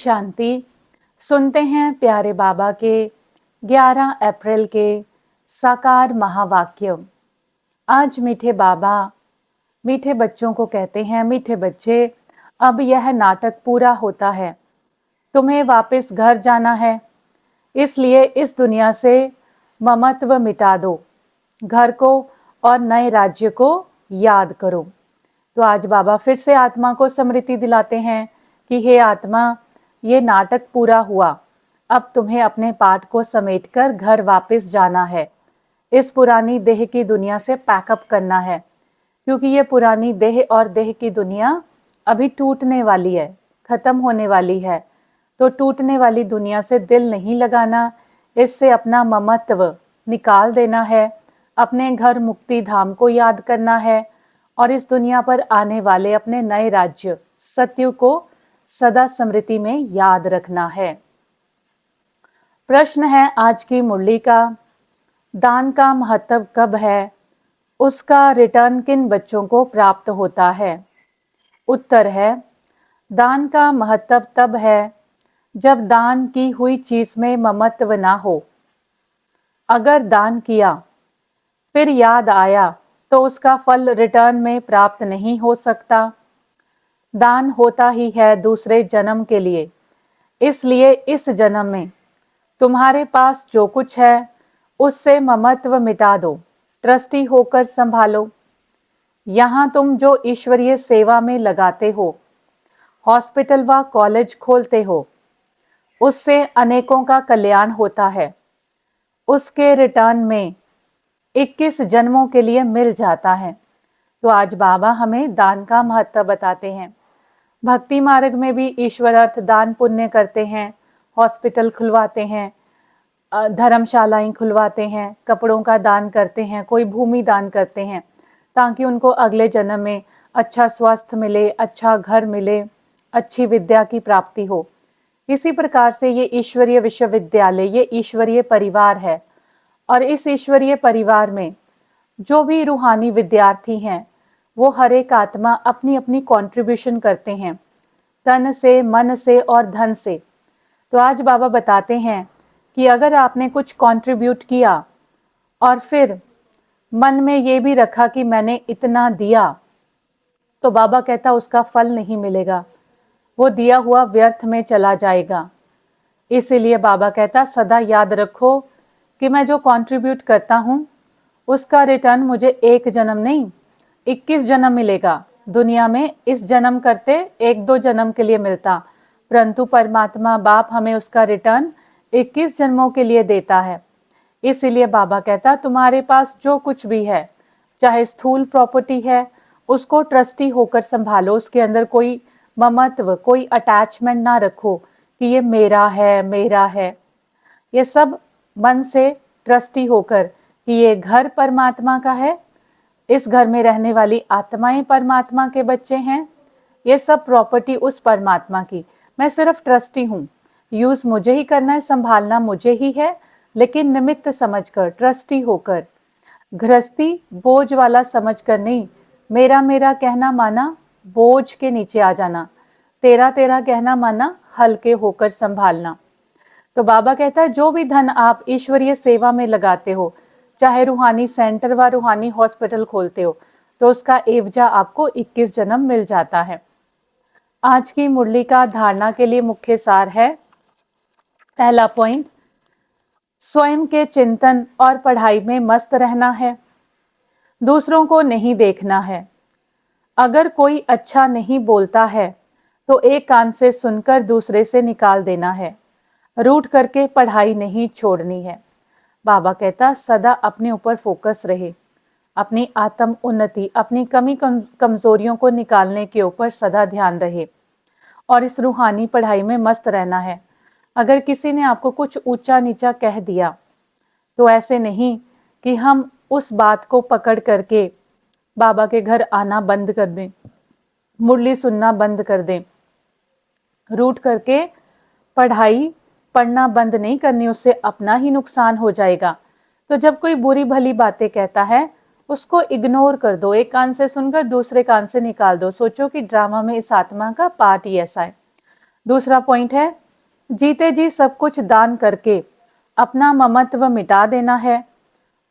शांति। सुनते हैं प्यारे बाबा के 11 अप्रैल के साकार महावाक्य। आज मीठे बाबा मीठे बच्चों को कहते हैं, मीठे बच्चे, अब यह नाटक पूरा होता है, तुम्हें वापस घर जाना है, इसलिए इस दुनिया से ममत्व मिटा दो, घर को और नए राज्य को याद करो। तो आज बाबा फिर से आत्मा को स्मृति दिलाते हैं कि हे आत्मा, ये नाटक पूरा हुआ, अब तुम्हें अपने पाठ को समेटकर घर वापस जाना है, इस पुरानी देह की दुनिया से पैकअप करना है, क्योंकि ये पुरानी देह और देह की दुनिया अभी टूटने वाली है, खत्म होने वाली है। तो टूटने वाली दुनिया से दिल नहीं लगाना, इससे अपना ममत्व निकाल देना है, अपने घर मुक्ति धाम को याद करना है और इस दुनिया पर आने वाले अपने नए राज्य सत्युग को सदा स्मृति में याद रखना है। प्रश्न है आज की मुरली का, दान का महत्व कब है, उसका रिटर्न किन बच्चों को प्राप्त होता है? उत्तर है, दान का महत्व तब है जब दान की हुई चीज में ममत्व ना हो। अगर दान किया फिर याद आया तो उसका फल रिटर्न में प्राप्त नहीं हो सकता। दान होता ही है दूसरे जन्म के लिए, इसलिए इस जन्म में तुम्हारे पास जो कुछ है उससे ममत्व मिटा दो, ट्रस्टी होकर संभालो। यहाँ तुम जो ईश्वरीय सेवा में लगाते हो, हॉस्पिटल व कॉलेज खोलते हो, उससे अनेकों का कल्याण होता है, उसके रिटर्न में 21 जन्मों के लिए मिल जाता है। तो आज बाबा हमें दान का महत्व बताते हैं। भक्ति मार्ग में भी ईश्वर अर्थ दान पुण्य करते हैं, हॉस्पिटल खुलवाते हैं, धर्मशालाएं खुलवाते हैं, कपड़ों का दान करते हैं, कोई भूमि दान करते हैं, ताकि उनको अगले जन्म में अच्छा स्वास्थ्य मिले, अच्छा घर मिले, अच्छी विद्या की प्राप्ति हो। इसी प्रकार से ये ईश्वरीय विश्वविद्यालय, ये ईश्वरीय परिवार है और इस ईश्वरीय परिवार में जो भी रूहानी विद्यार्थी हैं वो हर एक आत्मा अपनी अपनी कंट्रीब्यूशन करते हैं, तन से, मन से और धन से। तो आज बाबा बताते हैं कि अगर आपने कुछ कंट्रीब्यूट किया और फिर मन में ये भी रखा कि मैंने इतना दिया, तो बाबा कहता उसका फल नहीं मिलेगा, वो दिया हुआ व्यर्थ में चला जाएगा। इसीलिए बाबा कहता सदा याद रखो कि मैं जो कंट्रीब्यूट करता हूँ उसका रिटर्न मुझे एक जन्म नहीं 21 जन्म मिलेगा। दुनिया में इस जन्म करते 1-2 जन्म के लिए मिलता, परंतु परमात्मा बाप हमें उसका रिटर्न 21 जन्मों के लिए देता है। इसीलिए बाबा कहता तुम्हारे पास जो कुछ भी है, चाहे स्थूल प्रॉपर्टी है, उसको ट्रस्टी होकर संभालो, उसके अंदर कोई ममत्व, कोई अटैचमेंट ना रखो कि ये मेरा है, मेरा है। ये सब मन से ट्रस्टी होकर कि ये घर परमात्मा का है, इस घर में रहने वाली आत्माएं परमात्मा के बच्चे हैं, ये सब प्रॉपर्टी उस परमात्मा की, मैं सिर्फ ट्रस्टी हूँ, यूज मुझे ही करना है, संभालना मुझे ही है, लेकिन निमित्त समझकर, ट्रस्टी होकर, गृहस्थी बोझ वाला समझकर नहीं, मेरा मेरा कहना माना बोझ के नीचे आ जाना, तेरा तेरा कहना माना हल्के होकर संभालना। तो बाबा कहता है जो भी धन आप ईश्वरीय सेवा में लगाते हो, चाहे रूहानी सेंटर व रूहानी हॉस्पिटल खोलते हो, तो उसका एवजा आपको 21 जन्म मिल जाता है। आज की मुरली का धारणा के लिए मुख्य सार है, पहला पॉइंट, स्वयं के चिंतन और पढ़ाई में मस्त रहना है, दूसरों को नहीं देखना है। अगर कोई अच्छा नहीं बोलता है तो एक कान से सुनकर दूसरे से निकाल देना है, रूठ करके पढ़ाई नहीं छोड़नी है। बाबा कहता सदा अपने ऊपर फोकस रहे, अपनी आत्म उन्नति, अपनी कमी कमजोरियों को निकालने के ऊपर सदा ध्यान रहे और इस रूहानी पढ़ाई में मस्त रहना है। अगर किसी ने आपको कुछ ऊंचा नीचा कह दिया तो ऐसे नहीं कि हम उस बात को पकड़ करके बाबा के घर आना बंद कर दें, मुरली सुनना बंद कर दें, रूठ करके पढ़ाई पढ़ना बंद नहीं करनी, उससे अपना ही नुकसान हो जाएगा। तो जब कोई बुरी भली बातें कहता है उसको इग्नोर कर दो, एक कान से सुनकर दूसरे कान से निकाल दो। सोचो कि ड्रामा में इस आत्मा का पार्ट ही ऐसा है। दूसरा पॉइंट है, जीते जी सब कुछ दान करके अपना ममत्व मिटा देना है।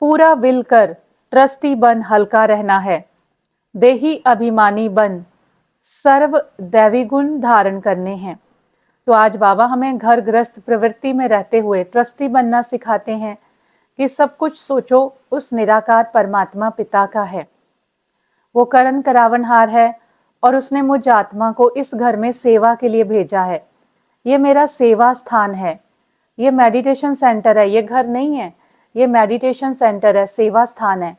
पूरा विल कर ट्रस्टी बन हल्का रहना है। देही अभिमानी बन सर्व दैवी गुण धारण करने हैं। तो आज बाबा हमें घर गृहस्थ प्रवृत्ति में रहते हुए ट्रस्टी बनना सिखाते हैं कि सब कुछ सोचो उस निराकार परमात्मा पिता का है। वो करण करावनहार है और उसने मुझ आत्मा को इस घर में सेवा के लिए भेजा है। ये मेरा सेवा स्थान है, ये मेडिटेशन सेंटर है, ये घर नहीं है, ये मेडिटेशन सेंटर है, सेवा स्थान है।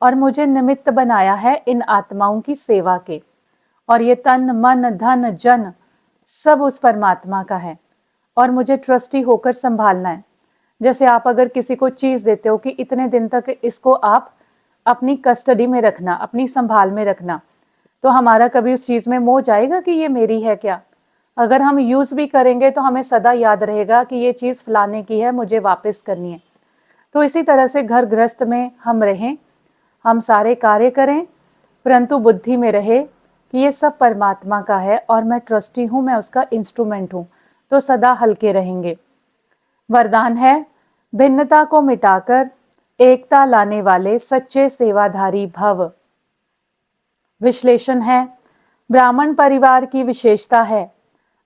और मुझे निमित्त बनाया है इन आत्माओं की सेवा के। और ये तन मन धन जन सब उस परमात्मा का है और मुझे ट्रस्टी होकर संभालना है। जैसे आप अगर किसी को चीज़ देते हो कि इतने दिन तक इसको आप अपनी कस्टडी में रखना, अपनी संभाल में रखना, तो हमारा कभी उस चीज़ में मोह जाएगा कि ये मेरी है क्या? अगर हम यूज़ भी करेंगे तो हमें सदा याद रहेगा कि ये चीज़ फलाने की है, मुझे वापस करनी है। तो इसी तरह से घर गृहस्थ में हम रहें, हम सारे कार्य करें, परंतु बुद्धि में रहे कि ये सब परमात्मा का है और मैं ट्रस्टी हूँ, मैं उसका इंस्ट्रूमेंट हूँ, तो सदा हल्के रहेंगे। वरदान है, भिन्नता को मिटाकर एकता लाने वाले सच्चे सेवाधारी भव। विश्लेषण है, ब्राह्मण परिवार की विशेषता है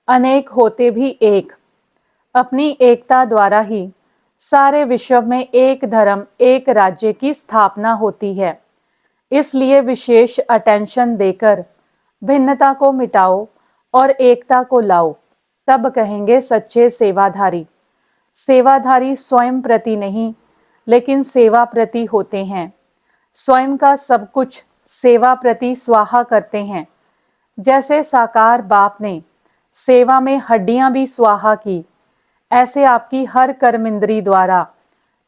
अनेक होते भी एक। अपनी एकता द्वारा ही सारे विश्व में एक धर्म एक राज्य की स्थापना होती है। इसलिए विशेष अटेंशन देकर भिन्नता को मिटाओ और एकता को लाओ, तब कहेंगे सच्चे सेवाधारी। सेवाधारी स्वयं प्रति नहीं लेकिन सेवा प्रति होते हैं। स्वयं का सब कुछ सेवा प्रति स्वाहा करते हैं। जैसे साकार बाप ने सेवा में हड्डियां भी स्वाहा की, ऐसे आपकी हर कर्मेंद्री द्वारा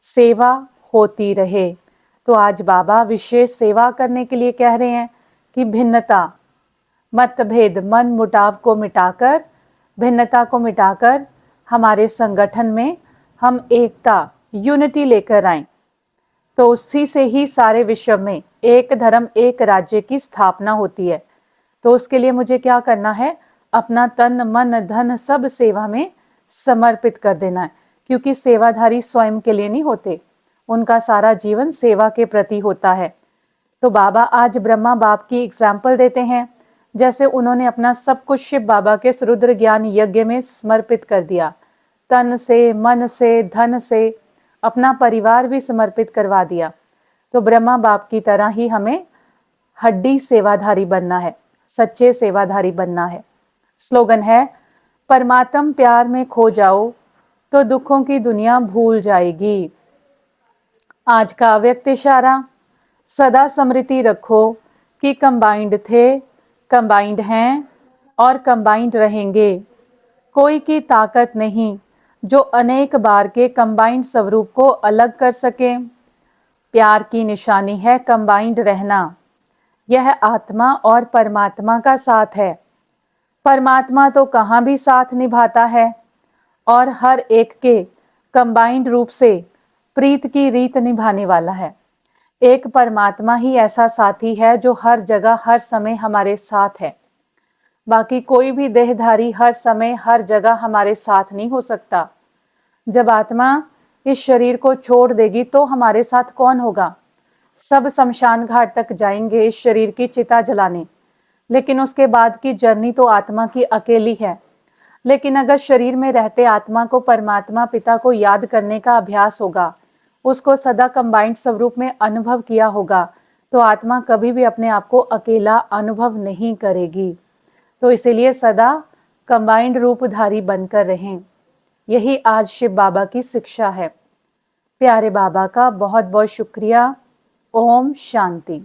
सेवा होती रहे। तो आज बाबा विशेष सेवा करने के लिए कह रहे हैं कि भिन्नता, मतभेद, मन मुटाव को मिटाकर, भिन्नता को मिटाकर हमारे संगठन में हम एकता, यूनिटी लेकर आएं। तो उसी से ही सारे विश्व में एक धर्म एक राज्य की स्थापना होती है। तो उसके लिए मुझे क्या करना है? अपना तन मन धन सब सेवा में समर्पित कर देना है, क्योंकि सेवाधारी स्वयं के लिए नहीं होते, उनका सारा जीवन सेवा के प्रति होता है। तो बाबा आज ब्रह्मा बाप की एग्जाम्पल देते हैं, जैसे उन्होंने अपना सब कुछ शिव बाबा के रुद्र ज्ञान यज्ञ में समर्पित कर दिया, तन से मन से धन से अपना परिवार भी समर्पित करवा दिया। तो ब्रह्मा बाप की तरह ही हमें हड्डी सेवाधारी बनना है, सच्चे सेवाधारी बनना है। स्लोगन है, परमात्म प्यार में खो जाओ तो दुखों की दुनिया भूल जाएगी। आज का व्यक्त इशारा, सदा स्मृति रखो कि कंबाइंड थे, कंबाइंड हैं और कंबाइंड रहेंगे। कोई की ताकत नहीं जो अनेक बार के कंबाइंड स्वरूप को अलग कर सके। प्यार की निशानी है कंबाइंड रहना। यह आत्मा और परमात्मा का साथ है। परमात्मा तो कहाँ भी साथ निभाता है और हर एक के कंबाइंड रूप से प्रीत की रीत निभाने वाला है। एक परमात्मा ही ऐसा साथी है जो हर जगह हर समय हमारे साथ है। बाकी कोई भी देहधारी हर समय हर जगह हमारे साथ नहीं हो सकता। जब आत्मा इस शरीर को छोड़ देगी तो हमारे साथ कौन होगा? सब शमशान घाट तक जाएंगे इस शरीर की चिता जलाने, लेकिन उसके बाद की जर्नी तो आत्मा की अकेली है। लेकिन अगर शरीर में रहते आत्मा को परमात्मा पिता को याद करने का अभ्यास होगा, उसको सदा कंबाइंड स्वरूप में अनुभव किया होगा, तो आत्मा कभी भी अपने आप को अकेला अनुभव नहीं करेगी। तो इसीलिए सदा कंबाइंड रूपधारी बनकर रहें। यही आज शिव बाबा की शिक्षा है। प्यारे बाबा का बहुत बहुत शुक्रिया। ओम शांति।